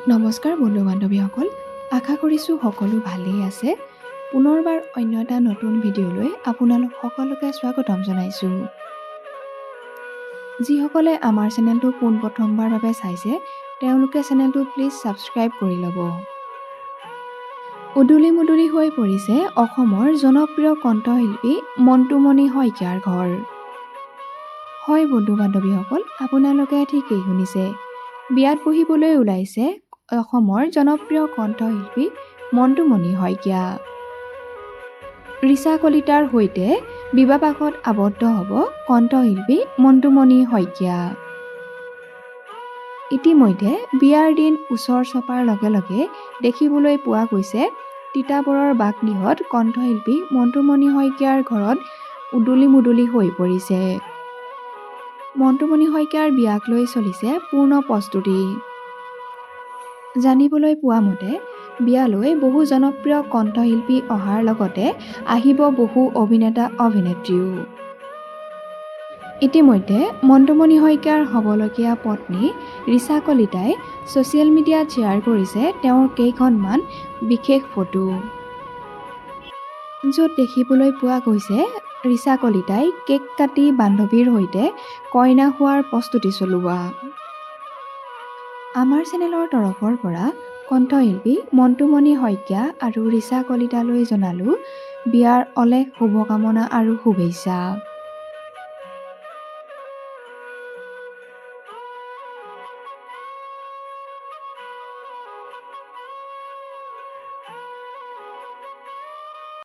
নমস্কাৰ বন্ধু-বান্ধৱীসকল, আশা কৰিছোঁ সকলো ভালেই আছে। পুনৰবাৰ অন্য এটা নতুন ভিডিঅ'লৈ আপোনালোক সকলোকে স্বাগতম জনাইছোঁ। যিসকলে আমাৰ চেনেলটো পোনপ্ৰথমবাৰ বাবে চাইছে, তেওঁলোকে চেনেলটো প্লিজ ছাবস্ক্ৰাইব কৰি ল'ব। উদুলি-মুদুলি হৈ পৰিছে অসমৰ জনপ্ৰিয় কণ্ঠশিল্পী মণ্টুমণি শইকীয়াৰ ঘৰ। হয় বন্ধু-বান্ধৱীসকল, আপোনালোকে ঠিকেই শুনিছে। বিয়াত বহিবলৈ ওলাইছে অসমৰ জনপ্ৰিয় কণ্ঠশিল্পী মণ্টুমণি শইকীয়া। ৰিচা কলিতাৰ সৈতে বিবাহপাশত আবদ্ধ হ'ব কণ্ঠশিল্পী মণ্টুমণি শইকীয়া। ইতিমধ্যে বিয়াৰ দিন ওচৰ চপাৰ লগে লগে দেখিবলৈ পোৱা গৈছে তিতাবৰৰ বাকলিহঁত কণ্ঠশিল্পী মণ্টুমণি শইকীয়াৰ ঘৰত উদুলি-মুদুলি হৈ পৰিছে। মণ্টুমণি শইকীয়াৰ বিয়াক লৈ চলিছে পূৰ্ণ প্ৰস্তুতি। জানিবলৈ পোৱা মতে বিয়ালৈ বহু জনপ্ৰিয় কণ্ঠশিল্পী অহাৰ লগতে আহিব বহু অভিনেতা-অভিনেত্ৰীও। ইতিমধ্যে মণ্টুমণি শইকীয়াৰ হ'বলগীয়া পত্নী ৰিচা কলিতাই ছ'চিয়েল মিডিয়াত শ্বেয়াৰ কৰিছে তেওঁৰ কেইখনমান বিশেষ ফটো, য'ত দেখিবলৈ পোৱা গৈছে ৰিচা কলিতাই কেক কাটি বান্ধৱীৰ সৈতে কইনা হোৱাৰ প্ৰস্তুতি চলোৱা। আমাৰ চেনেলৰ তৰফৰ পৰা কণ্ঠশিল্পী মণ্টুমণি শইকীয়া আৰু ৰিচা কলিতালৈ জনালোঁ বিয়াৰ অলেখ শুভকামনা আৰু শুভেচ্ছা।